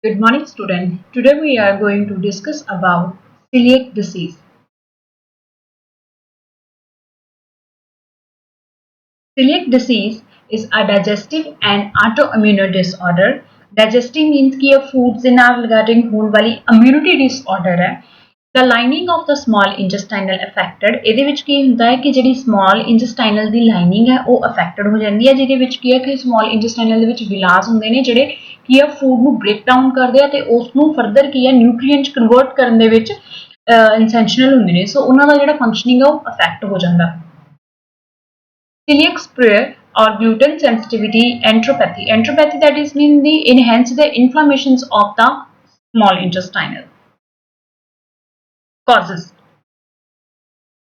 Good morning, student. Today we are going to discuss about celiac disease. Celiac disease is a digestive and autoimmune disorder. Digestive means कि ये foods in our regarding होने वाली immunity disorder है. The lining of the small intestinal affected. ਇਹਦੇ ਵਿੱਚ ਕੀ ਹੁੰਦਾ ਹੈ ਕਿ ਜਿਹੜੀ small intestinal ਦੀ lining ਹੈ ਉਹ affected ਹੋ ਜਾਂਦੀ ਹੈ ਜਿਹਦੇ ਵਿੱਚ ਕੀ ਹੈ ਕਿ small intestinal ਦੇ ਵਿੱਚ ਵਿਲਾਸ ਹੁੰਦੇ ਨੇ ਜਿਹੜੇ ਕੀ ਹੈ food ਨੂੰ break down ਕਰਦੇ ਆ ਤੇ ਉਸ ਨੂੰ further ਕੀ ਹੈ nutrients convert ਕਰਨ ਦੇ ਵਿੱਚ essential ਹੁੰਦੇ ਨੇ ਸੋ ਉਹਨਾਂ ਦਾ ਜਿਹੜਾ functioning ਹੈ ਉਹ affect ਹੋ ਜਾਂਦਾ Celiac sprayer or gluten sensitivity enteropathy. Enteropathy that is mean the enhance the inflammations of the small intestinal. Causes.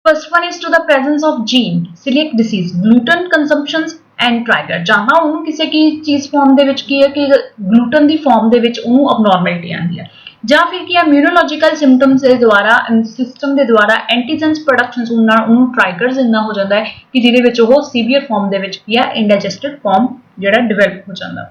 First one is to the presence of gene, celiac disease, gluten consumptions and trigger. जहाँ ਉਹਨੂੰ ਕਿਸੇ ਕੀ ਚੀਜ਼ farm ਦੇ ਵਿੱਚ ਕੀ ਹੈ ਕਿ gluten ਦੀ farm ਦੇ ਵਿੱਚ ਉਹਨੂੰ abnormality ਆਉਂਦੀ ਹੈ ਜਾਂ ਫਿਰ ਕੀ immunological symptoms ਦੇ ਦੁਆਰਾ ਸਿਸਟਮ ਦੇ ਦੁਆਰਾ ਐਂਟੀਜਨਸ ਪ੍ਰੋਡਕਸ਼ਨਸ ਨਾਲ ਉਹਨੂੰ ਟ੍ਰਾਈਗਰਸ ਇੰਨਾ ਹੋ ਜਾਂਦਾ ਹੈ ਕਿ ਜਿਹਦੇ ਵਿੱਚ ਉਹ ਸੀਵੀਅਰ ਫਾਰਮ ਦੇ ਵਿੱਚ ਕੀ ਹੈ ਇੰਡਾਈਜੈਸਟਡ ਫਾਰਮ ਜਿਹੜਾ ਡਿਵੈਲਪ ਹੋ ਜਾਂਦਾ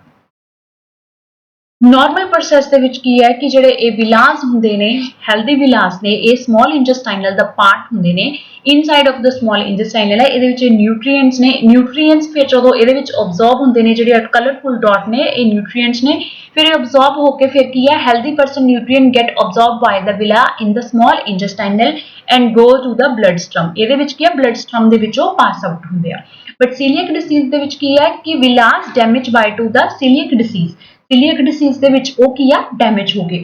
ਨਾਰਮਲ ਪ੍ਰੋਸੈਸ ਦੇ ਵਿੱਚ ਕੀ ਹੈ ਕਿ ਜਿਹੜੇ ਇਹ ਵਿਲਾਸ ਹੁੰਦੇ ਨੇ ਹੈਲਦੀ ਵਿਲਾਸ ਨੇ ਇਹ ਸਮਾਲ ਇੰਟੈਸਟਾਈਨਲ ਦਾ ਪਾਰਟ ਹੁੰਦੇ ਨੇ ਇਨਸਾਈਡ ਆਫ ਦਾ ਸਮਾਲ ਇੰਟੈਸਟਾਈਨਲ ਹੈ ਇਹਦੇ ਵਿੱਚ ਨਿਊਟ੍ਰੀਐਂਟਸ ਨੇ ਨਿਊਟ੍ਰੀਐਂਟਸ ਫਿਰ ਜਦੋਂ ਇਹਦੇ ਵਿੱਚ ਅਬਜ਼ੌਰਬ ਹੁੰਦੇ ਨੇ ਜਿਹੜੇ ਕਲਰਫੁਲ ਡਾਟ ਨੇ ਇਹ ਨਿਊਟ੍ਰੀਐਂਟਸ ਨੇ ਫਿਰ ਇਹ ਅਬਜ਼ੌਰਬ ਹੋ ਕੇ ਫਿਰ ਕੀ ਹੈ healthy person nutrient get absorb by the villi in the small intestinal and go to the blood stream ਇਹਦੇ ਵਿੱਚ ਕੀ ਹੈ ਬਲੱਡ ਸਟ੍ਰਮ ਦੇ ਵਿੱਚੋਂ ਪਾਸ ਆਊਟ ਹੁੰਦੇ ਆ ਬਟ ਸੀਲੀਅਕ ਡਿਸੀਜ਼ ਦੇ ਵਿੱਚ ਕੀ ਹੈ ਕਿ villus damage by to the celiac disease celiac disease ਦੇ ਵਿੱਚ ਉਹ ਕੀ ਆ ਡੈਮੇਜ ਹੋ ਗਏ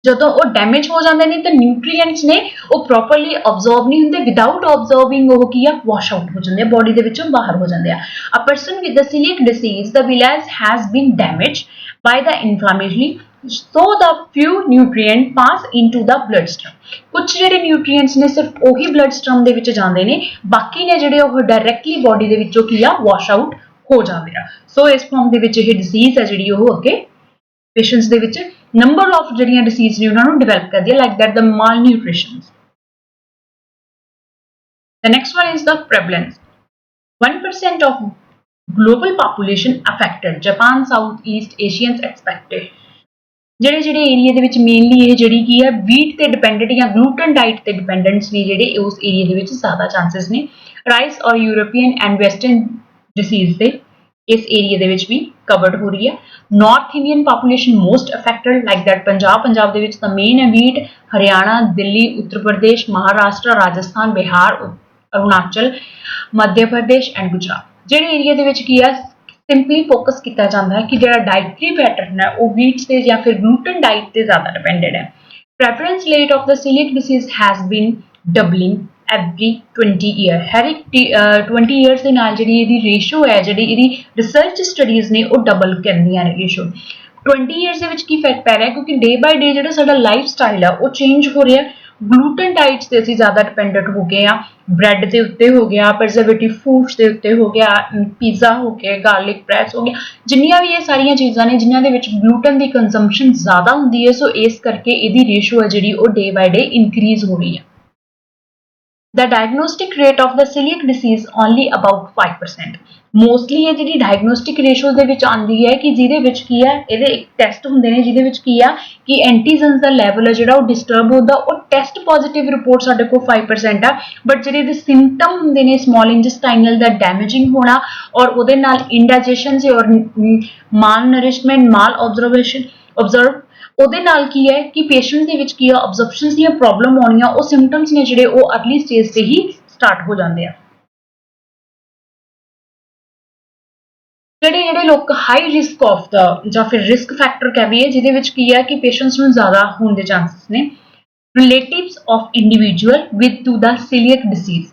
ਜਦੋਂ ਉਹ ਡੈਮੇਜ ਹੋ ਜਾਂਦੇ ਨੇ ਤਾਂ ਨਿਊਟ੍ਰੀਐਂਟਸ ਨੇ ਉਹ ਪ੍ਰੋਪਰਲੀ ਅਬਜ਼ੌਰਬ ਨਹੀਂ ਹੁੰਦੇ ਵਿਦਆਊਟ ਅਬਜ਼ੌਰਬਿੰਗ ਉਹ ਕੀ ਆ ਵਾਸ਼ ਆਊਟ ਹੋ ਜਾਂਦੇ ਆ ਬੋਡੀ ਦੇ ਵਿੱਚੋਂ ਬਾਹਰ ਹੋ ਜਾਂਦੇ ਆ a person with the celiac disease the villus has been damage by the inflammatory so the few nutrient pass into the blood stream ਕੁਝ ਜਿਹੜੇ ਨਿਊਟ੍ਰੀਐਂਟਸ ਨੇ ਸਿਰਫ ਉਹੀ ਬਲੱਡ ਸਟ੍ਰੀਮ ਦੇ ਵਿੱਚ ਜਾਂਦੇ ਨੇ ਬਾਕੀ ਨੇ ਜਿਹੜੇ ਉਹ ਡਾਇਰੈਕਟਲੀ ਬੋਡੀ ਦੇ ਵਿੱਚੋਂ ਕੀ ਆ ਵਾਸ਼ ਆਊਟ ਹੋ ਜਾਂਦੇ ਆ ਸੋ ਇਸ ਫਾਰਮ ਦੇ ਵਿੱਚ ਇਹ ਡਿਸੀਜ਼ ਹੈ ਜਿਹੜੀ ਉਹ ਅੱਗੇ ਪੇਸ਼ੈਂਟਸ ਦੇ ਵਿੱਚ ਨੰਬਰ ਆਫ ਜਿਹੜੀਆਂ ਡਿਸੀਜ਼ ਨੇ ਉਹਨਾਂ ਨੂੰ ਡਿਵੈਲਪ ਕਰਦੀ ਹੈ like that the mall nutrition The next one is the prevalence. 1% of global population affected. Japan, Southeast Asians expected. ਜਿਹੜੇ ਜਿਹੜੇ ਏਰੀਆ ਦੇ ਵਿੱਚ ਮੇਨਲੀ ਇਹ ਜਿਹੜੀ ਕੀ ਹੈ ਵੀਟ ਤੇ ਡਿਪੈਂਡੈਂਟ ਜਾਂ ਗਲੂਟਨ ਡਾਈਟ ਤੇ ਡਿਪੈਂਡੈਂਟਸ ਨੇ ਜਿਹੜੇ ਉਸ ਏਰੀਆ ਦੇ ਵਿੱਚ ਜ਼ਿਆਦਾ ਚਾਂਸਸ ਨੇ ਰਾਈਸ ਔਰ ਯੂਰੋਪੀਅਨ ਐਂਡ ਵੈਸਟਰਨ ਡਿਸੀਜ਼ ਦੇ ਇਸ ਏਰੀਆ ਦੇ ਵਿੱਚ ਵੀ ਕਵਰਡ ਹੋ ਰਹੀ ਹੈ north Indian population most affected like that Punjab ਦੇ ਵਿੱਚ ਤਾਂ ਮੇਨ ਹੈ ਵੀਟ ਹਰਿਆਣਾ ਦਿੱਲੀ ਉੱਤਰ ਪ੍ਰਦੇਸ਼ ਮਹਾਰਾਸ਼ਟਰ ਰਾਜਸਥਾਨ ਬਿਹਾਰ ਅਰੁਣਾਚਲ ਮੱਧ ਪ੍ਰਦੇਸ਼ ਐਂਡ ਗੁਜਰਾਤ ਜਿਹੜੇ ਏਰੀਆ ਦੇ ਵਿੱਚ ਕੀ ਹੈ ਸਿੰਪਲੀ ਫੋਕਸ ਕੀਤਾ ਜਾਂਦਾ ਹੈ ਕਿ ਜਿਹੜਾ ਡਾਈਟਰੀ ਪੈਟਰਨ ਹੈ ਉਹ ਵੀਟਸ ਤੇ ਜਾਂ ਫਿਰ ਗਲੂਟਨ ਡਾਈਟ ਤੇ ਜ਼ਿਆਦਾ ਡਿਪੈਂਡੈਂਟ ਹੈ prevalence rate of the celiac disease has been doubling every 20 year ਹਰ ਇੱਕ 20 years ਦੇ ਨਾਲ ਜਿਹੜੀ ਇਹਦੀ ਰੇਸ਼ੋ ਹੈ ਜਿਹੜੀ ਇਹਦੀ ਰਿਸਰਚ ਸਟੱਡੀਜ਼ ਨੇ ਉਹ ਡਬਲ ਕਰਦੀਆਂ ਨੇ ਰੇਸ਼ੋ 20 years ਦੇ ਵਿੱਚ ਕੀ ਇਫੈਕਟ ਪੈ ਰਿਹਾ ਕਿਉਂਕਿ ਡੇ ਬਾਈ ਡੇ ਜਿਹੜਾ ਸਾਡਾ ਲਾਈਫ ਸਟਾਈਲ ਆ ਉਹ ਚੇਂਜ ਹੋ ਰਿਹਾ ਗਲੂਟਨ ਡਾਈਟਸ ਤੇ ਅਸੀਂ ਜ਼ਿਆਦਾ ਡਿਪੈਂਡੈਂਟ ਹੋ ਗਏ ਆ ਬ੍ਰੈਡ ਦੇ ਉੱਤੇ ਹੋ ਗਿਆ ਪ੍ਰੀਜ਼ਰਵੇਟਿਵ ਫੂਡਸ ਦੇ ਉੱਤੇ ਹੋ ਗਿਆ ਪੀਜ਼ਾ ਹੋ ਗਿਆ ਗਾਰਲਿਕ ਪ੍ਰੈਸ ਹੋ ਗਿਆ ਜਿੰਨੀਆਂ ਵੀ ਇਹ ਸਾਰੀਆਂ ਚੀਜ਼ਾਂ ਨੇ ਜਿਨ੍ਹਾਂ ਦੇ ਵਿੱਚ ਗਲੂਟਨ ਦੀ ਕੰਜ਼ੰਪਸ਼ਨ ਜ਼ਿਆਦਾ ਹੁੰਦੀ ਹੈ ਸੋ ਇਸ ਕਰਕੇ ਇਹਦੀ ਰੇਸ਼ੋ ਹੈ ਜਿਹੜੀ ਉਹ ਡੇ ਬਾਈ ਡੇ ਇਨਕਰੀਜ਼ ਹੋ ਰਹੀ ਹੈ The diagnostic rate of the celiac disease only about 5%. Mostly ਇਹ ਜਿਹੜੀ diagnostic ratio ਦੇ ਵਿੱਚ ਆਉਂਦੀ ਹੈ ਕਿ ਜਿਹਦੇ ਵਿੱਚ ਕੀ ਹੈ ਇਹਦੇ ਇੱਕ ਟੈਸਟ ਹੁੰਦੇ ਨੇ ਜਿਹਦੇ ਵਿੱਚ ਕੀ ਆ ਕਿ ਐਂਟੀਜਨਸ ਦਾ ਲੈਵਲ ਹੈ ਜਿਹੜਾ ਉਹ ਡਿਸਟਰਬ ਹੁੰਦਾ ਉਹ ਟੈਸਟ ਪੋਜ਼ਿਟਿਵ ਰਿਪੋਰਟ ਸਾਡੇ ਕੋਲ 5% ਆ ਬਟ ਜਿਹੜੇ ਇਹਦੇ ਸਿੰਪਟਮ ਹੁੰਦੇ ਨੇ ਸਮਾਲ ਇੰਟੈਸਟਾਈਨਲ ਦਾ ਡੈਮੇਜਿੰਗ ਹੋਣਾ ਔਰ ਉਹਦੇ ਨਾਲ ਇੰਡਾਈਜੈਸ਼ਨ ਸੇ ਔਰ ਮਾਲ ਨਰਿਸ਼ਮੈਂਟ ਮਾਲ ਆਬਜ਼ਰਵ ਉਹਦੇ ਨਾਲ ਕੀ ਹੈ ਕਿ ਪੇਸ਼ੈਂਟ ਦੇ ਵਿੱਚ ਕੀ ਆ ਅਬਜ਼ਰਪਸ਼ਨਸ ਦੀਆਂ ਪ੍ਰੋਬਲਮ ਆਉਣੀਆਂ ਉਹ ਸਿੰਪਟਮਸ ਨੇ ਜਿਹੜੇ ਉਹ ਅਰਲੀ ਸਟੇਜ ਤੇ ਹੀ ਸਟਾਰਟ ਹੋ ਜਾਂਦੇ ਆ ਜਿਹੜੇ ਲੋਕ ਹਾਈ ਰਿਸਕ ਆਫ ਦਾ ਜਾਂ ਫਿਰ ਰਿਸਕ ਫੈਕਟਰ ਕਹੇ ਜਿਹਦੇ ਵਿੱਚ ਕੀ ਹੈ ਕਿ ਪੇਸ਼ੈਂਟਸ ਨੂੰ ਜ਼ਿਆਦਾ ਹੋਣ ਦੇ ਚਾਂਸਸ ਨੇ relatives of individual with to the celiac disease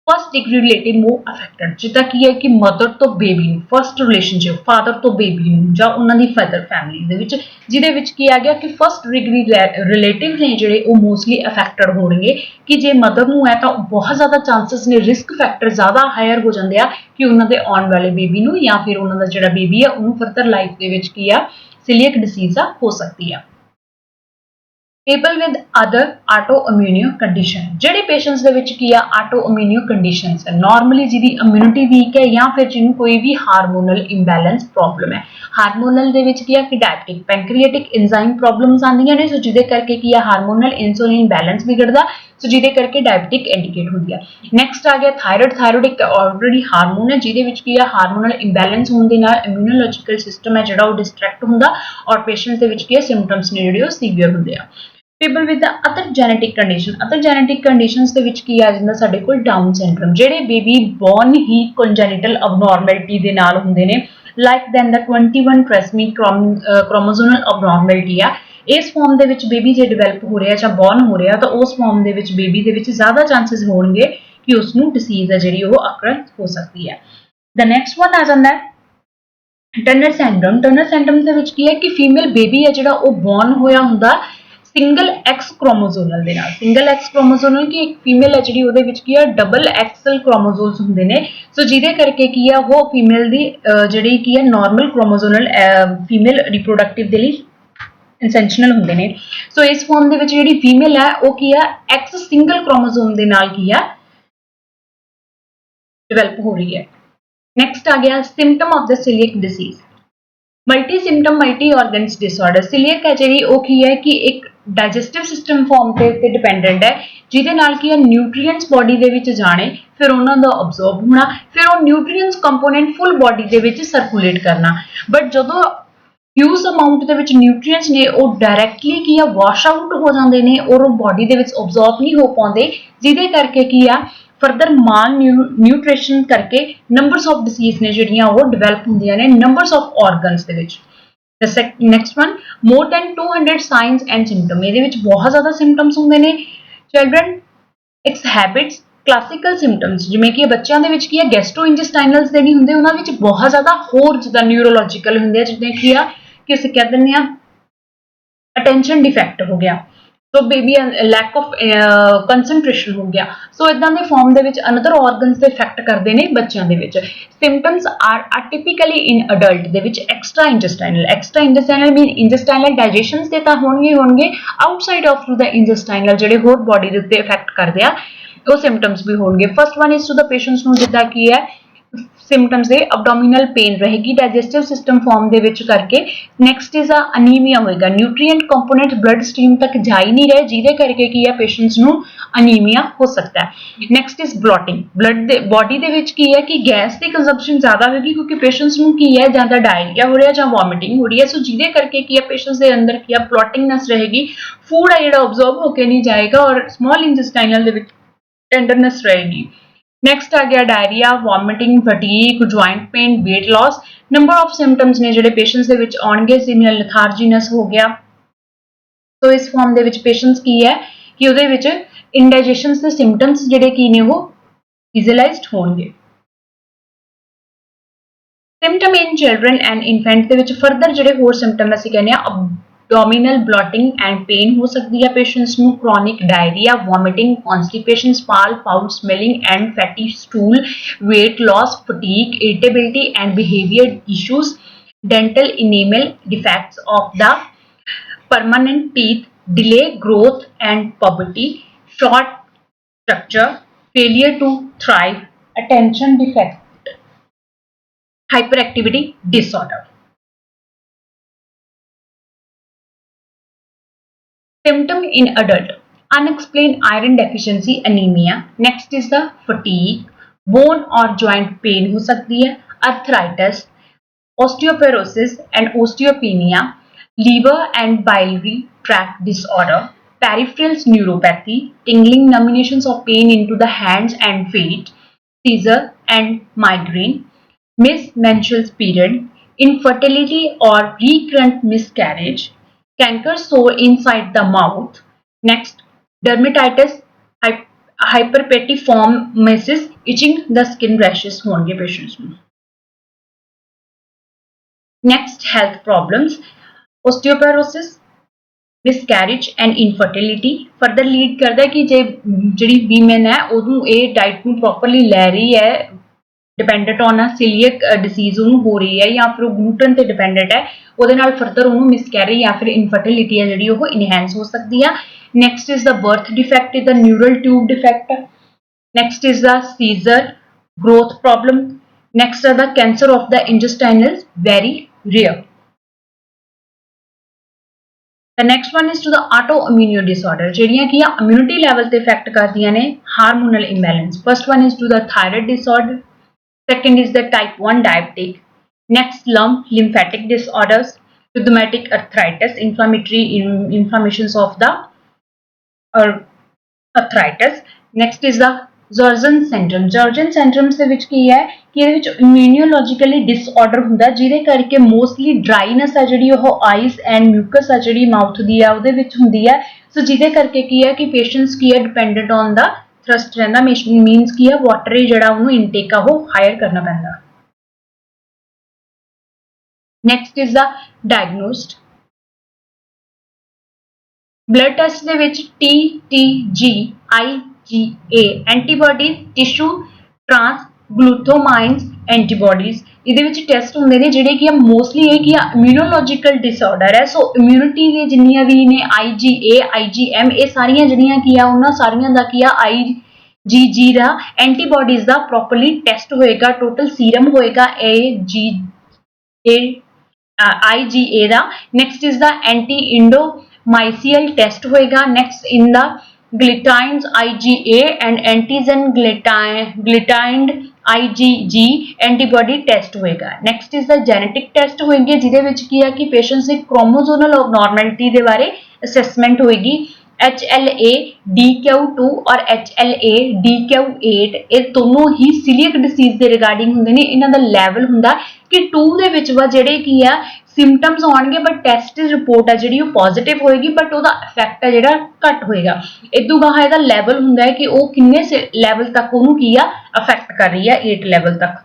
first degree relative more affected जिदा की है कि मदर तो बेबी फर्स्ट रिलेशनशिप फादर तो बेबी ਜਾਂ ਉਹਨਾਂ ਦੀ ਫਾਦਰ ਫੈਮਿਲੀ ਦੇ ਵਿੱਚ ਜਿਹਦੇ ਵਿੱਚ ਕੀ ਆ ਗਿਆ ਕਿ ਫਰਸਟ ਡਿਗਰੀ ਰਿਲੇਟਿਵ ਨੇ ਜਿਹੜੇ ਉਹ ਮੋਸਟਲੀ ਅਫੈਕਟਡ ਹੋਣਗੇ ਕਿ ਜੇ ਮਦਰ ਨੂੰ ਹੈ ਤਾਂ ਬਹੁਤ ਜ਼ਿਆਦਾ ਚਾਂਸਸ ਨੇ ਰਿਸਕ ਫੈਕਟਰ ਜ਼ਿਆਦਾ ਹਾਇਰ ਹੋ ਜਾਂਦੇ ਆ ਕਿ ਉਹਨਾਂ ਦੇ ਆਉਣ ਵਾਲੇ ਬੇਬੀ ਨੂੰ ਜਾਂ ਫਿਰ ਉਹਨਾਂ ਦਾ ਜਿਹੜਾ ਬੇਬੀ ਆ ਉਹਨੂੰ ਫਰਦਰ ਲਾਈਫ ਦੇ ਵਿੱਚ ਕੀ ਆ ਸੀਲੀਅਕ ਡਿਸੀਜ਼ ਆ ਹੋ ਸਕਦੀ ਆ People with other auto immune condition. ਜਿਹੜੇ ਪੇਸ਼ੈਂਟਸ ਦੇ ਵਿੱਚ ਕੀ ਆ ਆਟੋ ਇਮਿਊਨ ਕੰਡੀਸ਼ਨਸ ਹੈ, ਨਾਰਮਲੀ ਜਿਹਦੀ ਇਮਿਊਨਿਟੀ ਵੀਕ ਹੈ ਜਾਂ ਫਿਰ ਜਿਹਨੂੰ ਕੋਈ ਵੀ ਹਾਰਮੋਨਲ ਇੰਬੈਲੈਂਸ ਪ੍ਰੋਬਲਮ ਹੈ। ਹਾਰਮੋਨਲ ਦੇ ਵਿੱਚ ਕੀ ਆ ਕਿ ਡਾਇਬਟਿਕ ਪੈਂਕ੍ਰੀਏਟਿਕ ਐਂਜ਼ਾਈਮ ਪ੍ਰੋਬਲਮਸ ਆਉਂਦੀਆਂ ਨੇ, ਸੋ ਜਿਹਦੇ ਕਰਕੇ ਕੀ ਆ ਹਾਰਮੋਨਲ ਇਨਸੂਲਿਨ ਬੈਲੈਂਸ ਵਿਗੜਦਾ, ਸੋ ਜਿਹਦੇ ਕਰਕੇ ਡਾਇਬਟਿਕ ਇੰਡੀਕੇਟ ਹੁੰਦੀ ਆ। ਨੈਕਸਟ ਆ ਗਿਆ ਥਾਇਰਾਇਡ। ਥਾਇਰਾਇਡ ਇੱਕ ਆਲਰੇਡੀ ਹਾਰਮੋਨ ਹੈ ਜਿਹਦੇ ਵਿੱਚ ਕੀ ਆ ਹਾਰਮੋਨਲ ਇੰਬੈਲੈਂਸ ਹੋਣ ਦੇ ਨਾਲ ਇਮਿਊਨੋਲੋਜੀਕਲ ਸਿਸਟਮ ਹੈ ਜਿਹੜਾ ਉਹ ਡਿਸਟਰੈਕਟ ਹੁੰਦਾ ਔਰ ਪੇਸ਼ੈਂਟ ਦੇ ਵਿੱਚ ਕੀ ਆ ਸਿੰਪਟਮਸ ਨੇ ਜਿਹੜੇ ਉਹ ਸੀਵੀਅਰ ਹੁੰਦੇ ਆ। People with other genetic condition. Other genetic conditions ਦੇ ਵਿੱਚ ਕੀ ਆ ਜਾਂਦਾ ਸਾਡੇ ਕੋਲ ਡਾਊਨ ਸਿੰਡਰੋਮ। ਜਿਹੜੇ ਬੇਬੀ ਬੋਰਨ ਹੀ ਕੰਜੈਨੀਟਲ ਅਬਨੋਰਮੈਲਿਟੀ ਦੇ ਨਾਲ ਹੁੰਦੇ ਨੇ, ਲਾਈਕ ਦੈਨ ਦਾ 21 ਟ੍ਰੈਸਮੀ ਕ੍ਰੋਮੋਸੋਮਲ ਅਬਨੋਰਮੈਲਿਟੀ ਆ, ਇਸ ਫਾਰਮ ਦੇ ਵਿੱਚ ਬੇਬੀ ਜੇ ਡਿਵੈਲਪ ਹੋ ਰਿਹਾ ਜਾਂ ਬੋਰਨ ਹੋ ਰਿਹਾ ਤਾਂ ਉਸ ਫਾਰਮ ਦੇ ਵਿੱਚ ਬੇਬੀ ਦੇ ਵਿੱਚ ਜ਼ਿਆਦਾ ਚਾਂਸਸ ਹੋਣਗੇ ਕਿ ਉਸ ਨੂੰ ਡਿਸੀਜ਼ ਹੈ ਜਿਹੜੀ ਉਹ ਅਕਰ ਹੋ ਸਕਦੀ ਹੈ। ਦ ਨੈਕਸਟ ਵਨ ਆ ਜਾਂਦਾ ਹੈ ਟਰਨਰ ਸੈਂਡਰੋਮ। ਟਰਨਰ ਸੈਂਡਰੋਮ ਦੇ ਵਿੱਚ ਕੀ ਹੈ ਕਿ ਫੀਮੇਲ ਬੇਬੀ ਹੈ ਜਿਹੜਾ ਉਹ ਬੋਰਨ ਹੋਇਆ ਹੁੰਦਾ ਸਿੰਗਲ ਐਕਸ ਕ੍ਰੋਮੋਸੋਮਲ ਦੇ ਨਾਲ। ਸਿੰਗਲ ਐਕਸ ਕ੍ਰੋਮੋਸੋਮਲ ਕਿ ਇੱਕ ਫੀਮੇਲ ਹੈ ਜਿਹੜੀ ਉਹਦੇ ਵਿੱਚ ਕੀ ਆ ਡਬਲ ਐਕਸਲ ਕ੍ਰੋਮੋਸੋਮਸ ਹੁੰਦੇ ਨੇ, ਸੋ ਜਿਹਦੇ ਕਰਕੇ ਕੀ ਆ ਉਹ ਫੀਮੇਲ ਦੀ ਜਿਹੜੀ ਕੀ ਹੈ ਨਾਰਮਲ ਕ੍ਰੋਮੋਸੋਮਲ ਫੀਮੇਲ ਰਿਪਰੋਡਕਟਿਵ ਦੇ ਲਈ ਇੰਸੈਂਸ਼ਨਲ ਹੁੰਦੇ ਨੇ। ਸੋ ਇਸ ਫਾਰਮ ਦੇ ਵਿੱਚ ਜਿਹੜੀ ਫੀਮੇਲ ਹੈ ਉਹ ਕੀ ਆ ਐਕਸ ਸਿੰਗਲ ਕ੍ਰੋਮੋਸੋਮ ਦੇ ਨਾਲ ਕੀ ਆ ਡਿਵੈਲਪ ਹੋ ਰਹੀ ਹੈ। ਨੈਕਸਟ ਆ ਗਿਆ symptom of the celiac disease. Multi symptom multi organs disorder. Celiac ਹੈ ਜਿਹੜੀ ਉਹ ਕੀ ਹੈ ਕਿ ਇੱਕ ਡਾਈਜੈਸਟਿਵ ਸਿਸਟਮ ਫਾਰਮ ਤੇ ਡਿਪੈਂਡੈਂਟ ਹੈ, ਜਿਹਦੇ ਨਾਲ ਕੀ ਹੈ ਨਿਊਟ੍ਰੀਐਂਟਸ ਬੋਡੀ ਦੇ ਵਿੱਚ ਜਾਣੇ, ਫਿਰ ਉਹਨਾਂ ਦਾ ਅਬਜ਼ੌਰਬ ਹੋਣਾ, ਫਿਰ ਉਹ ਨਿਊਟ੍ਰੀਐਂਟਸ ਕੰਪੋਨੈਂਟ ਫੁੱਲ ਬੋਡੀ ਦੇ ਵਿੱਚ ਸਰਕੂਲੇਟ ਕਰਨਾ। ਬਟ ਜਦੋਂ ਹਿਊਜ ਅਮਾਉਂਟ ਦੇ ਵਿੱਚ ਨਿਊਟ੍ਰੀਐਂਟਸ ਨੇ ਉਹ ਡਾਇਰੈਕਟਲੀ ਕੀ ਆ ਵਾਸ਼ ਆਊਟ ਹੋ ਜਾਂਦੇ ਨੇ ਔਰ ਉਹ ਬੋਡੀ ਦੇ ਵਿੱਚ ਅਬਜ਼ੌਰਬ ਨਹੀਂ ਹੋ ਪਾਉਂਦੇ, ਜਿਹਦੇ ਕਰਕੇ ਕੀ ਆ ਫਰਦਰ ਮਾਲ ਨਿਊਟ੍ਰੀਸ਼ਨ ਕਰਕੇ ਨੰਬਰਸ ਆਫ ਡਿਸੀਜ਼ ਨੇ ਜਿਹੜੀਆਂ ਉਹ ਡਿਵੈਲਪ ਹੁੰਦੀਆਂ ਨੇ ਨੰਬਰਸ ਆਫ ਆਰਗਨਸ ਦੇ ਵਿੱਚ। Next one more than 200 sinus and symptom. ਇਹਦੇ ਵਿੱਚ ਬਹੁਤ ਜ਼ਿਆਦਾ ਸਿੰਪਟਮਸ ਹੁੰਦੇ ਨੇ। Children it's habits classical symptoms, ਜਿਵੇਂ ਕਿ ਬੱਚਿਆਂ ਦੇ ਵਿੱਚ ਕੀ ਹੈ ਗੈਸਟ੍ਰੋ ਇੰਟੈਸਟਾਈਨਲਸ ਦੇ ਨਹੀਂ ਹੁੰਦੇ, ਉਹਨਾਂ ਵਿੱਚ ਬਹੁਤ ਜ਼ਿਆਦਾ ਹੋਰ ਜਿੱਦਾਂ ਨਿਊਰੋਲੋਜੀਕਲ ਹੁੰਦੇ ਆ, ਜਿੱਦਾਂ ਕੀ ਆ ਕਿ ਅਸੀਂ ਕਹਿ ਦਿੰਦੇ ਆ ਅਟੈਂਸ਼ਨ ਡਿਫੈਕਟ ਹੋ ਗਿਆ, ਸੋ ਬੇਬੀ ਲੈਕ ਆਫ ਕੰਸੈਂਟ੍ਰੇਸ਼ਨ ਹੋ ਗਿਆ। ਸੋ ਇਦਾਂ ਦੇ ਫਾਰਮ ਦੇ ਵਿੱਚ ਅਨਦਰ ਆਰਗਨਸ ਦੇ ਇਫੈਕਟ ਕਰਦੇ ਨੇ ਬੱਚਿਆਂ ਦੇ ਵਿੱਚ। ਸਿੰਪਟਮਸ ਆਰ ਅਟਿਪੀਕਲੀ ਇਨ ਅਡਲਟ ਦੇ ਵਿੱਚ ਐਕਸਟਰਾ ਇੰਟੈਸਟਾਈਨਲ। ਐਕਸਟਰਾ ਇੰਟੈਸਟਾਈਨਲ ਮੀਨ ਇੰਟੈਸਟਾਈਨਲ ਡਾਈਜੈਸ਼ਨਸ ਦੇ ਤਾਂ ਹੋਣਗੇ ਆਊਟਸਾਈਡ ਆਫ ਥਰੂ ਦਾ ਇੰਟੈਸਟਾਈਨਲ ਜਿਹੜੇ ਹੋਰ ਬੋਡੀ ਦੇ ਉੱਤੇ ਇਫੈਕਟ ਕਰਦੇ ਆ ਉਹ ਸਿੰਪਟਮਸ ਵੀ ਹੋਣਗੇ। First one is to the patients ਨੂੰ ਜਿੱਦਾਂ ਕੀ ਹੈ ਸਿੰਪਟਮਸ ਦੇ ਅਬਡੋਮੀਨਲ ਪੇਨ ਰਹੇਗੀ ਡਾਈਜੈਸਟਿਵ ਸਿਸਟਮ ਫਾਰਮ ਦੇ ਵਿੱਚ ਕਰਕੇ। ਨੈਕਸਟ ਇਜ਼ ਆ ਅਨੀਮੀਆ ਹੋਏਗਾ, ਨਿਊਟ੍ਰੀਐਂਟ ਕੰਪੋਨੈਂਟ ਬਲੱਡ ਸਟ੍ਰੀਮ ਤੱਕ ਜਾ ਹੀ ਨਹੀਂ ਰਹੇ, ਜਿਹਦੇ ਕਰਕੇ ਕੀ ਹੈ ਪੇਸ਼ੈਂਟਸ ਨੂੰ ਅਨੀਮੀਆ ਹੋ ਸਕਦਾ ਹੈ। Next is bloating. ਬਲੱਡ ਦੇ ਬੋਡੀ ਦੇ ਵਿੱਚ ਕੀ ਹੈ ਕਿ ਗੈਸ ਦੀ ਕੰਜ਼ੰਪਸ਼ਨ ਜ਼ਿਆਦਾ ਹੋਏਗੀ ਕਿਉਂਕਿ ਪੇਸ਼ੈਂਟਸ ਨੂੰ ਕੀ ਹੈ ਜਾਂ ਤਾਂ ਡਾਇਰੀਆ ਹੋ ਰਿਹਾ ਜਾਂ ਵੋਮਿਟਿੰਗ ਹੋ ਰਹੀ ਹੈ, ਸੋ ਜਿਹਦੇ ਕਰਕੇ ਕੀ ਹੈ ਪੇਸ਼ੈਂਟਸ ਦੇ ਅੰਦਰ ਕੀ ਹੈ ਬਲੋਟਿੰਗਨੈਸ ਰਹੇਗੀ, ਫੂਡ ਹੈ ਜਿਹੜਾ ਅਬਜ਼ੌਰਬ ਹੋ ਕੇ ਨਹੀਂ ਜਾਏਗਾ ਔਰ ਸਮਾਲ ਇੰਟੈਸਟਾਈਨਲ ਦੇ ਵਿੱਚ ਟੈਂਡਰਨੈਸ ਰਹੇਗੀ। ਨੈਕਸਟ ਆ ਗਿਆ diarrhoea, vomiting, fatigue, joint pain, weight loss। Number of symptoms ਨੇ ਜਿਹੜੇ ਪੇਸ਼ੈਂਟਸ ਦੇ ਵਿੱਚ ਆਉਣਗੇ, ਜਿਵੇਂ ਲਥਾਰਜੀਨਸ ਹੋ ਗਿਆ। ਸੋ ਇਸ ਫਾਰਮ ਦੇ ਵਿੱਚ ਪੇਸ਼ੈਂਟਸ ਕੀ ਹੈ ਕਿ ਉਹਦੇ ਵਿੱਚ ਇੰਡਾਈਜੈਸ਼ਨਸ ਦੇ ਸਿੰਪਟਮਸ ਜਿਹੜੇ ਕੀ ਨੇ ਉਹ ਵਿਜ਼ੂਅਲਾਈਜ਼ਡ ਹੋਣਗੇ। Symptom in children and infant ਦੇ ਵਿੱਚ ਫਰਦਰ ਜਿਹੜੇ ਹੋਰ ਸਿੰਪਟਮ ਅਸੀਂ ਕਹਿੰਦੇ ਆ abdominal bloating and pain ਹੋ ਸਕਦੀ ਹੈ ਪੇਸ਼ੈਂਟਸ ਨੂੰ, chronic diarrhea, vomiting, constipation, foul smelling and fatty stool, weight loss, fatigue, irritability and behavior issues, dental enamel defects of the permanent teeth, delay growth and puberty, short structure, failure to thrive, attention defect, hyperactivity disorder. Symptom in adult: unexplained iron deficiency anemia. Next is the fatigue, bone or joint pain हो सकती है, arthritis, osteoporosis and osteopenia, liver and biliary tract disorder, peripheral neuropathy, tingling, numbnations of pain into the hands and feet, seizure and migraine, missed menstrual period, infertility or recurrent miscarriage, canker sore inside the mouth. Next, dermatitis, hyperpetiformis, itching the skin rashes होंगे patients में। Next, health problems, osteoporosis, miscarriage and infertility। further lead करता है कि ਜਿਹੜੀ women है ਉਹਨੂੰ ਇਹ diet ਨੂੰ properly ਲੈ ਰਹੀ है, ਡਿਪੈਂਡੈਂਟ ਔਨ ਸੀਲੀਅਕ ਡਿਸੀਜ਼ ਉਹਨੂੰ ਹੋ ਰਹੀ ਹੈ ਜਾਂ ਫਿਰ ਉਹ ਗਲੂਟਨ ਤੇ ਡਿਪੈਂਡੈਂਟ ਹੈ, ਉਹਦੇ ਨਾਲ ਫਰਦਰ ਉਹਨੂੰ ਮਿਸਕੈਰੀ ਜਾਂ ਫਿਰ ਇਨਫਰਟੀਲਿਟੀ ਹੈ ਜਿਹੜੀ ਉਹ ਇਨਹੈਂਸ ਹੋ ਸਕਦੀ ਆ। Next is the birth defect, is the neural tube defect. Next is the seizure, growth problem. Next are the cancer of the intestine, very rare. The next one is to the autoimmune disorder, ਜਿਹੜੀਆਂ ਕੀ ਆ immunity level ਤੇ affect ਕਰਦੀਆਂ ਨੇ, hormonal imbalance. First one is to the thyroid disorder. Second is the type 1 diabetic. Next, lymphatic disorders, rheumatic arthritis, inflammations of the arthritis. Next is the Jorgen syndrome. Jorgen syndrome ਦੇ ਵਿੱਚ ਕੀ ਹੈ ਕਿ ਇਹਦੇ ਵਿੱਚ immunologically disorder ਹੁੰਦਾ ਜਿਹਦੇ ਕਰਕੇ mostly dryness ਆ ਜਿਹੜੀ ਉਹ eyes and mucus ਆ ਜਿਹੜੀ mouth ਦੀ ਆ ਉਹਦੇ ਵਿੱਚ ਹੁੰਦੀ ਹੈ ਸੋ ਜਿਹਦੇ ਕਰਕੇ ਕੀ ਹੈ ਕਿ patients ਕੀ ਹੈ dependent on the thrust ਰਹਿੰਦਾ means ਕੀ ਹੈ water ਜਿਹੜਾ ਉਹਨੂੰ intake ਆ ਉਹ higher ਕਰਨਾ ਪੈਂਦਾ. Next is the diagnosed. Blood test ਦੇ ਵਿੱਚ TTG, IgA antibodies, tissue transglutamine antibodies ਇਹਦੇ ਵਿੱਚ ਟੈਸਟ ਹੁੰਦੇ ਨੇ ਜਿਹੜੇ ਕਿ ਮੋਸਟਲੀ ਇਹ ਕੀ ਆ immunological disorder ਹੈ ਸੋ immunity ਦੇ ਜਿੰਨੀਆਂ ਵੀ ਨੇ IgA, IgM ਇਹ ਸਾਰੀਆਂ ਜਿਹੜੀਆਂ ਕੀ ਆ ਉਹਨਾਂ ਸਾਰੀਆਂ ਦਾ ਕੀ ਆ IgG ਦਾ antibodies ਦਾ properly ਟੈਸਟ ਹੋਏਗਾ ਟੋਟਲ ਸੀਰਮ ਹੋਏਗਾ IgA the. Next is the anti-endomysial test होएगा. Next in the glutines IgA and antigen glutined IgG antibody test होएगा. Next is the genetic test होएंगे जिहदे विच की है कि patients ਦੀ chromosomal abnormality ਦੇ ਬਾਰੇ assessment ਹੋएगी. HLA DQ2 और HLA DQ8 ਇਹ ਦੋਨੋਂ ਹੀ celiac disease ਦੇ ਰਿਗਾਰਡਿੰਗ ਹੁੰਦੇ ਨੇ ਇਹਨਾਂ ਦਾ ਲੈਵਲ ਹੁੰਦਾ ਕਿ 2 ਦੇ ਵਿੱਚ ਵਾ ਜਿਹੜੇ ਕੀ ਆ ਸਿੰਪਟਮਸ ਆਉਣਗੇ ਬਟ ਟੈਸਟ ਰਿਪੋਰਟ ਆ ਜਿਹੜੀ ਉਹ ਪੋਜ਼ਿਟਿਵ ਹੋਏਗੀ ਬਟ ਉਹਦਾ ਇਫੈਕਟ ਆ ਜਿਹੜਾ ਘੱਟ ਹੋਏਗਾ ਇਦੋਂ ਗਾਹਾਂ ਇਹਦਾ ਲੈਵਲ ਹੁੰਦਾ ਹੈ ਕਿ ਉਹ ਕਿੰਨੇ ਲੈਵਲ ਤੱਕ ਉਹਨੂੰ ਕੀ ਆ ਅਫੈਕਟ ਕਰ ਰਹੀ ਆ 8 ਲੈਵਲ ਤੱਕ.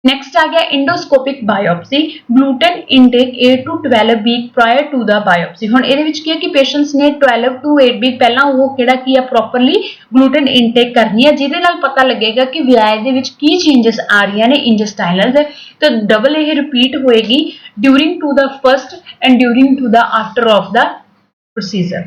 Next आ गया endoscopic biopsy, gluten intake 8 to 12 week prior to the biopsy. ਹੁਣ ਇਹਦੇ ਵਿੱਚ ਕੀ ਹੈ ਕਿ patients ਨੇ 12 to 8 week ਪਹਿਲਾਂ ਉਹ ਕਿਹੜਾ ਕੀ ਆ properly gluten intake ਕਰਨੀ ਹੈ ਜਿਹਦੇ ਨਾਲ ਪਤਾ ਲੱਗੇਗਾ ਕਿ villi ਦੇ ਵਿੱਚ ਕੀ changes ਆ ਰਹੀਆਂ ਨੇ intestinal ਦੇ ਤਾਂ double ਇਹ repeat ਹੋਏਗੀ during to the first and during to the after of the procedure.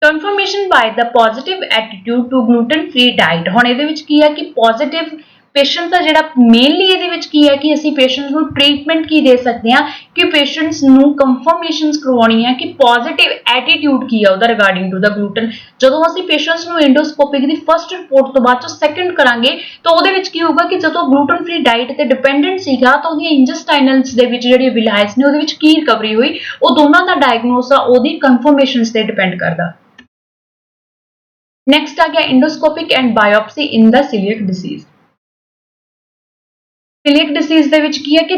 Confirmation by the positive attitude to gluten free diet. ਹੁਣ ਇਹਦੇ ਵਿੱਚ ਕੀ ਹੈ ਕਿ positive पेशेंट का जिहड़ा मेनली इहदे विच की है कि असीं पेशेंट्स नूं ट्रीटमेंट की दे सकते हैं कि पेशेंट्स नूं कंफर्मेशनस करवाउणी है कि पॉजिटिव एटीट्यूड की है उहदा रिगार्डिंग टू द ग्लूटन. जदों असीं पेशेंट्स नूं एंडोस्कोपिक दी फर्स्ट रिपोर्ट तो बाद चों सैकेंड करांगे तो उहदे विच की होगा कि जदों ग्लूटन फ्री डाइट ते डिपेंडेंट सीगा तो उहदीआं इंटेस्टाइनल्स दे विच जिहड़ी विलायस ने उहदे विच की रिकवरी हुई ਉਹ ਦੋਨਾਂ ਦਾ डायग्नोस आ ਉਹਦੀ ਕੰਫਰਮੇਸ਼ਨਸ ਤੇ ਡਿਪੈਂਡ ਕਰਦਾ. नेक्स्ट आ गया endoscopic and biopsy in the celiac disease. Celiac disease ਦੇ ਵਿੱਚ ਕੀ ਹੈ ਕਿ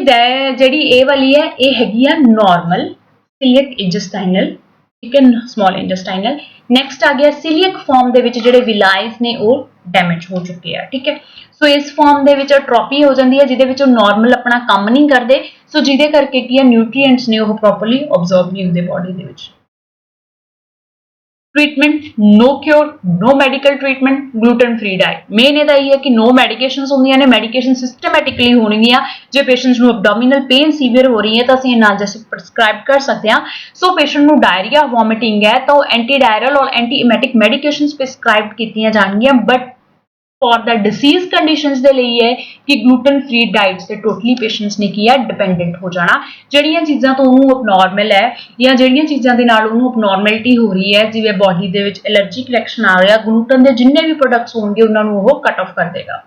ਜਿਹੜੀ ਇਹ ਵਾਲੀ ਹੈ ਇਹ ਹੈਗੀ ਆ ਨਾਰਮਲ ਸੀਲੀਅਕ ਇੰਟੈਸਟਾਈਨਲ ਠੀਕ ਹੈ ਸਮਾਲ ਇੰਟੈਸਟਾਈਨਲ. ਨੈਕਸਟ ਆ ਗਿਆ ਸੀਲੀਅਕ ਫਾਰਮ ਦੇ ਵਿੱਚ ਜਿਹੜੇ ਵਿਲਾਈਸ ਨੇ ਉਹ ਡੈਮੇਜ ਹੋ ਚੁੱਕੇ ਆ ਠੀਕ ਹੈ ਸੋ ਇਸ ਫਾਰਮ ਦੇ ਵਿੱਚ ਅਟ੍ਰੋਪੀ ਹੋ ਜਾਂਦੀ ਹੈ ਜਿਹਦੇ ਵਿੱਚ ਉਹ ਨਾਰਮਲ ਆਪਣਾ ਕੰਮ ਨਹੀਂ ਕਰਦੇ ਸੋ ਜਿਹਦੇ ਕਰਕੇ ਕੀ ਆ ਨਿਊਟ੍ਰੀਐਂਟਸ ਨੇ ਉਹ ਪ੍ਰੋਪਰਲੀ ਅਬਜ਼ੌਰਬ ਨਹੀਂ ਹੁੰਦੇ ਬਾਡੀ ਦੇ ਵਿੱਚ. Treatment no cure no medical treatment gluten free diet. Main ਇਹਦਾ ਇਹ ਹੈ ਕਿ नो ਮੈਡੀਕੇਸ਼ਨਸ ਹੁੰਦੀਆਂ ਨੇ ਮੈਡੀਕੇਸ਼ਨ ਸਿਸਟਮੈਟਿਕਲੀ ਹੋਣਗੀਆਂ ਜੇ ਪੇਸ਼ੈਂਟਸ ਨੂੰ ਐਬਡੋਮੀਨਲ ਪੇਨ ਸੀਵੀਅਰ ਹੋ ਰਹੀ ਹੈ ਤਾਂ ਅਸੀਂ ਐਨਾਲਜੈਸਿਕ ਪ੍ਰਸਕ੍ਰਾਈਬ ਕਰ ਸਕਦੇ ਹਾਂ. ਸੋ ਪੇਸ਼ੈਂਟ ਨੂੰ ਡਾਇਰੀਆ ਵੋਮਿਟਿੰਗ ਹੈ ਤਾਂ ਐਂਟੀ ਡਾਇਰਲ ਔਰ ਐਂਟੀ ਇਮੈਟਿਕ ਮੈਡੀਕੇਸ਼ਨਸ ਪ੍ਰਸਕ੍ਰਾਈਬ ਕੀਤੀਆਂ ਜਾਣਗੀਆਂ but for the disease conditions ਦੇ ਲਈ ਹੈ ਕਿ gluten free diet ਤੇ totally patients ਨੇ ਕੀ ਹੈ dependent ਹੋ ਜਾਣਾ. ਜਿਹੜੀਆਂ ਚੀਜ਼ਾਂ ਤੋਂ ਉਹਨੂੰ abnormal ਹੈ ਜਾਂ ਜਿਹੜੀਆਂ ਚੀਜ਼ਾਂ ਦੇ ਨਾਲ ਉਹਨੂੰ abnormality ਹੋ ਰਹੀ ਹੈ ਜਿਵੇਂ body ਦੇ ਵਿੱਚ allergic reaction ਆ ਰਿਹਾ gluten ਦੇ ਜਿੰਨੇ ਵੀ products ਹੋਣਗੇ ਉਹਨਾਂ ਨੂੰ ਉਹ cut off ਕਰ ਦੇਗਾ.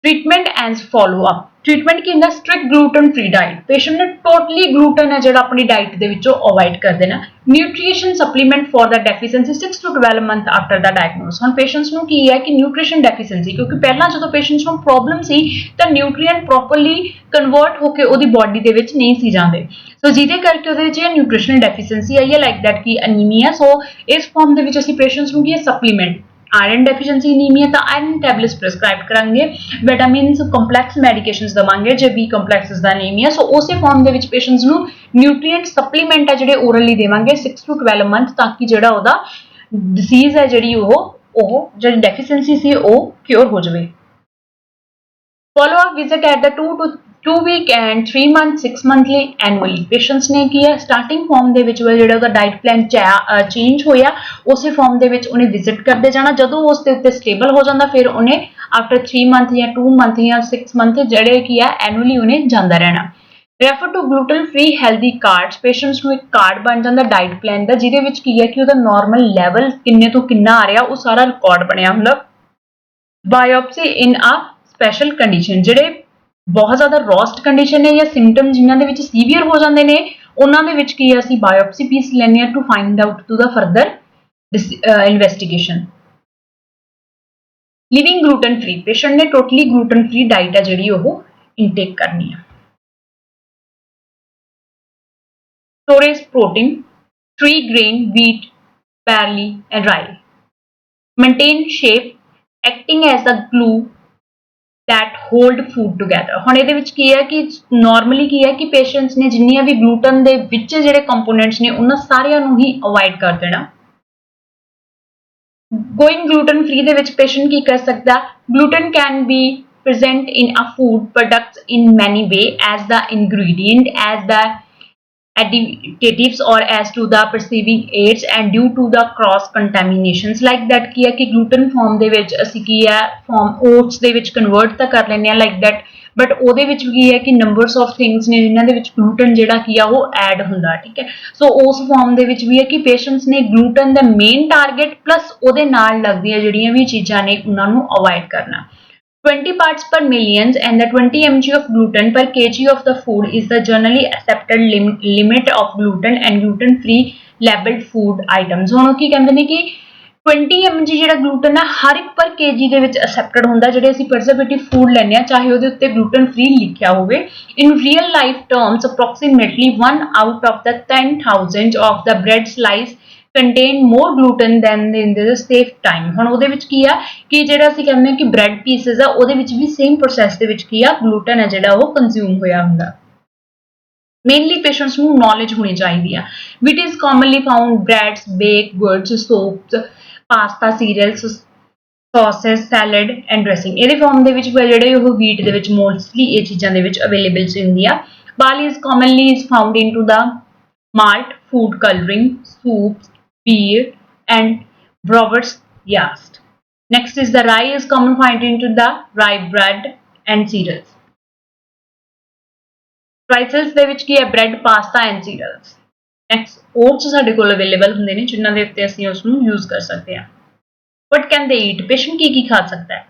Treatment and follow up. Treatment की ਹੁੰਦਾ strict gluten free diet. Patient ने टोटली gluten है ਜਿਹੜਾ ਆਪਣੀ डाइट ਦੇ ਵਿੱਚੋਂ ਅਵੋਇਡ ਕਰ ਦੇਣਾ. Nutrition supplement for the deficiency 6 to 12 month after the diagnosis. ਹੁਣ ਪੇਸ਼ੈਂਟਸ ਨੂੰ ਕੀ ਹੈ ਕਿ न्यूट्रिशन डेफिशिएंसी ਕਿਉਂਕਿ ਪਹਿਲਾਂ ਜਦੋਂ ਪੇਸ਼ੈਂਟਸ ਨੂੰ ਪ੍ਰੋਬਲਮ ਸੀ ਤਾਂ ਨਿਊਟ੍ਰੀਐਂਟ ਪ੍ਰੋਪਰਲੀ ਕਨਵਰਟ ਹੋ ਕੇ ਉਹਦੀ ਬਾਡੀ ਦੇ ਵਿੱਚ ਨਹੀਂ ਸੀ ਜਾਂਦੇ ਸੋ ਜਿਹਦੇ ਕਰਕੇ ਉਹਦੇ ਵਿੱਚ ਇਹ ਨਿਊਟ੍ਰੀਸ਼ਨਲ ਡੈਫੀਸ਼ੀਐਂਸੀ ਆਈ ਹੈ ਲਾਈਕ ਦੈਟ ਕਿ ਅਨੀਮੀਆ. ਸੋ ਇਸ ਫਾਰਮ ਦੇ ਵਿੱਚ ਅਸੀਂ ਪੇਸ਼ੈਂਟਸ ਨੂੰ ਕੀ ਹੈ ਸਪਲੀਮੈਂਟ आयरन डेफिशिएंसी एनीमिया तो आयरन टैबलेट्स प्रिस्क्राइब करेंगे विटामिन्स कंपलैक्स मेडिकेशंस दवांगे जे बी कंपलैक्सेस दा एनीमिया सो उसे फॉर्म दे विच पेशेंट्स नु न्यूट्रीएंट सप्लीमेंट है जेडे ओरली देवांगे 6 to 12 मंथ ताकि जेड़ा ओदा डिसीज है जेडी ਉਹ डेफिशिएंसी सी क्योर हो जाए. Follow up visit at the 2 to 2 week and 3 month 6 monthly annually patients ਨੇ ਕੀ ਹੈ ਸਟਾਰਟਿੰਗ ਫਾਰਮ ਦੇ ਵਿੱਚ ਜਿਹੜਾ ਉਹਦਾ ਡਾਈਟ ਪਲਾਨ ਚੇਂਜ ਹੋਇਆ ਉਸੇ ਫਾਰਮ ਦੇ ਵਿੱਚ ਉਹਨੇ ਵਿਜ਼ਿਟ ਕਰਦੇ ਜਾਣਾ ਜਦੋਂ ਉਸ ਦੇ ਉੱਤੇ ਸਟੇਬਲ ਹੋ ਜਾਂਦਾ ਫਿਰ ਉਹਨੇ ਆਫਟਰ 3 ਮੰਥ ਜਾਂ 2 ਮੰਥ ਜਾਂ 6 ਮੰਥ ਜਿਹੜੇ ਕੀ ਆ ਐਨੂਅਲੀ ਉਹਨੇ ਜਾਂਦਾ ਰਹਿਣਾ। Refer to gluten free healthy cards patients ਨੂੰ ਇੱਕ ਕਾਰਡ ਬਣ ਜਾਂਦਾ ਡਾਈਟ ਪਲਾਨ ਦਾ ਜਿਹਦੇ ਵਿੱਚ ਕੀ ਹੈ ਕਿ ਉਹਦਾ ਨਾਰਮਲ ਲੈਵਲ ਕਿੰਨੇ ਤੋਂ ਕਿੰਨਾ ਆ ਰਿਹਾ ਉਹ ਸਾਰਾ ਰਿਕਾਰਡ ਬਣਿਆ ਹੁੰਦਾ। ਬਾਇਓਪਸੀ ਇਨ ਆ ਸਪੈਸ਼ਲ ਕੰਡੀਸ਼ਨ ਜਿਹੜੇ ਬਹੁਤ ਜ਼ਿਆਦਾ ਰੋਸਟ ਕੰਡੀਸ਼ਨ ਨੇ ਜਾਂ ਸਿੰਪਟਮ ਜਿਨ੍ਹਾਂ ਦੇ ਵਿੱਚ ਸੀਵੀਅਰ ਹੋ ਜਾਂਦੇ ਨੇ ਉਹਨਾਂ ਦੇ ਵਿੱਚ ਕੀ ਅਸੀਂ ਬਾਇਓਪਸੀ ਪੀਸ ਲੈਂਦੇ ਹਾਂ to find out to the further investigation. Living gluten free patient ਨੇ ਟੋਟਲੀ ਗਲੂਟਨ ਫ੍ਰੀ ਡਾਈਟ ਹੈ ਜਿਹੜੀ ਉਹ ਇਨਟੇਕ ਕਰਨੀ ਹੈ। Storage protein, tree grain, wheat, barley and rye. Maintain shape, acting as the glue that hold food together. ਹੁਣ ਇਹਦੇ ਵਿੱਚ ਕੀ ਹੈ ਕਿ ਨਾਰਮਲੀ ਕੀ ਹੈ ਕਿ ਪੇਸ਼ੈਂਟਸ ਨੇ ਜਿੰਨੀਆਂ ਵੀ ਗਲੂਟਨ ਦੇ ਵਿੱਚ ਜਿਹੜੇ ਕੰਪੋਨੈਂਟਸ ਨੇ ਉਹਨਾਂ ਸਾਰਿਆਂ ਨੂੰ ਹੀ ਅਵੋਇਡ ਕਰ ਦੇਣਾ। ਗੋਇੰਗ ਗਲੂਟਨ ਫ੍ਰੀ ਦੇ ਵਿੱਚ ਪੇਸ਼ੈਂਟ ਕੀ ਕਰ ਸਕਦਾ gluten can be present in a food products in many way as the ingredient as the additives or as to the perceiving aids and due to the cross contaminations like that ਕੀ ਹੈ ਕਿ gluten form ਦੇ ਵਿੱਚ ਅਸੀਂ ਕੀ ਹੈ form oats ਦੇ ਵਿੱਚ convert ਤਾਂ ਕਰ ਲੈਂਦੇ ਆ like that but ਉਹਦੇ ਵਿੱਚ ਕੀ ਹੈ ਕਿ numbers of things ਨੇ ਜਿਨ੍ਹਾਂ ਦੇ ਵਿੱਚ gluten ਜਿਹੜਾ ਕੀ ਆ ਉਹ add ਹੁੰਦਾ ਠੀਕ ਹੈ ਸੋ ਉਸ form ਦੇ ਵਿੱਚ ਵੀ ਹੈ ਕਿ patients ਨੇ gluten ਦਾ main target plus ਉਹਦੇ ਨਾਲ ਲੱਗਦੀਆਂ ਜਿਹੜੀਆਂ ਵੀ ਚੀਜ਼ਾਂ ਨੇ ਉਹਨਾਂ ਨੂੰ avoid ਕਰਨਾ। 20 parts per million and the 20 mg of gluten per kg of the food is the generally accepted limit of gluten and gluten free labeled food items। ਹੁਣ ਕੀ ਕਹਿੰਦੇ ਨੇ ਕਿ 20 mg ਜਿਹੜਾ gluten ਹੈ ਹਰ ਇੱਕ per kg ਦੇ ਵਿੱਚ accepted ਹੁੰਦਾ ਜਿਹੜੇ ਅਸੀਂ preservative food ਲੈਂਦੇ ਆ ਚਾਹੇ ਉਹਦੇ ਉੱਤੇ gluten free ਲਿਖਿਆ ਹੋਵੇ। In real life terms approximately 1 out of the 10,000 of the bread slice contain more gluten than in the safe time। ਹੁਣ ਉਹਦੇ ਵਿੱਚ ਕੀ ਆ ਕਿ ਜਿਹੜਾ ਅਸੀਂ ਕਹਿੰਦੇ ਹਾਂ ਕਿ bread pieces ਆ ਉਹਦੇ ਵਿੱਚ ਵੀ same process ਦੇ ਵਿੱਚ ਕੀ ਆ gluten ਹੈ ਜਿਹੜਾ ਉਹ consume ਹੋਇਆ ਹੁੰਦਾ। Mainly patients ਨੂੰ knowledge ਹੋਣੀ ਚਾਹੀਦੀ ਆ। Wheat is commonly found breads, baked goods, soaps, pasta, cereals, sauces, salad and dressing। ਇਹਦੇ form ਦੇ ਵਿੱਚ ਜਿਹੜੇ ਉਹ wheat ਦੇ ਵਿੱਚ mostly ਇਹ ਚੀਜ਼ਾਂ ਦੇ ਵਿੱਚ available ਹੁੰਦੀ ਆ। Barley is commonly found into the malt, food coloring, soups, beer and brewers yeast। Next is the rye is common found into the rye bread and cereals। Tricycles ਦੇ ਵਿੱਚ ਕੀ ਹੈ bread, pasta and cereals। Next oats ਸਾਡੇ ਕੋਲ available ਹੁੰਦੇ ਨੇ ਜਿਨ੍ਹਾਂ ਦੇ ਉੱਤੇ ਅਸੀਂ ਉਸ ਨੂੰ use ਕਰ ਸਕਦੇ ਹਾਂ। What can they eat? Patient ਕੀ ਖਾ ਸਕਦਾ ਹੈ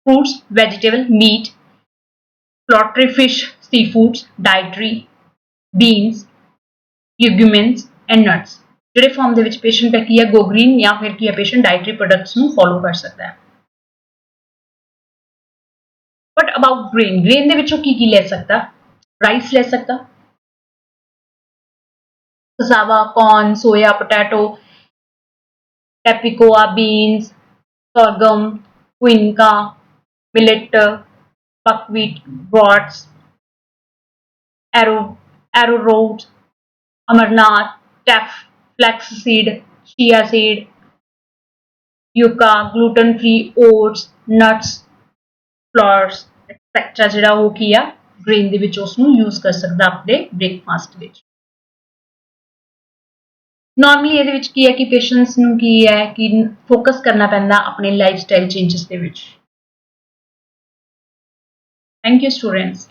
fruits, vegetable, meat, poultry, fish, seafoods, dietary, beans, legumes and nuts। ਜਿਹੜੇ ਫਾਰਮ ਦੇ ਵਿੱਚ ਪੇਸ਼ੈਂਟ ਹੈ ਕੀ ਹੈ ਗੋ ਗ੍ਰੀਨ ਜਾਂ ਫਿਰ ਕੀ ਹੈ ਪੇਸ਼ੈਂਟ ਡਾਈਟਰੀ ਪ੍ਰੋਡਕਟਸ ਨੂੰ ਫੋਲੋ ਕਰ ਸਕਦਾ ਹੈ। ਬਟ ਅਬਾਊਟ ਗ੍ਰੇਨ ਦੇ ਵਿੱਚੋਂ ਕੀ ਲੈ ਸਕਦਾ ਰਾਈਸ ਲੈ ਸਕਦਾ cassava, corn, soya, potato, tapioca, beans, sorghum, quinoa, millet, buckwheat, oats, arrowroot, amarnath, teff, flaxseed, chia seed, yucca, gluten-free oats, nuts, flours, etc. ਜਿਹੜਾ ਉਹ ਕੀ ਆ ਗ੍ਰੇਨ ਦੇ ਵਿੱਚ ਉਸ ਨੂੰ ਯੂਜ਼ ਕਰ ਸਕਦਾ ਆਪਣੇ ਬ੍ਰੇਕਫਾਸਟ ਵਿੱਚ। ਨਾਰਮਲੀ ਇਹਦੇ ਵਿੱਚ ਕੀ ਹੈ ਕਿ ਪੇਸ਼ੈਂਟਸ ਨੂੰ ਕੀ ਹੈ ਕਿ ਫੋਕਸ ਕਰਨਾ ਪੈਂਦਾ ਆਪਣੇ ਲਾਈਫ ਸਟਾਈਲ ਚੇਂਜਸ ਦੇ ਵਿੱਚ। Thank you students.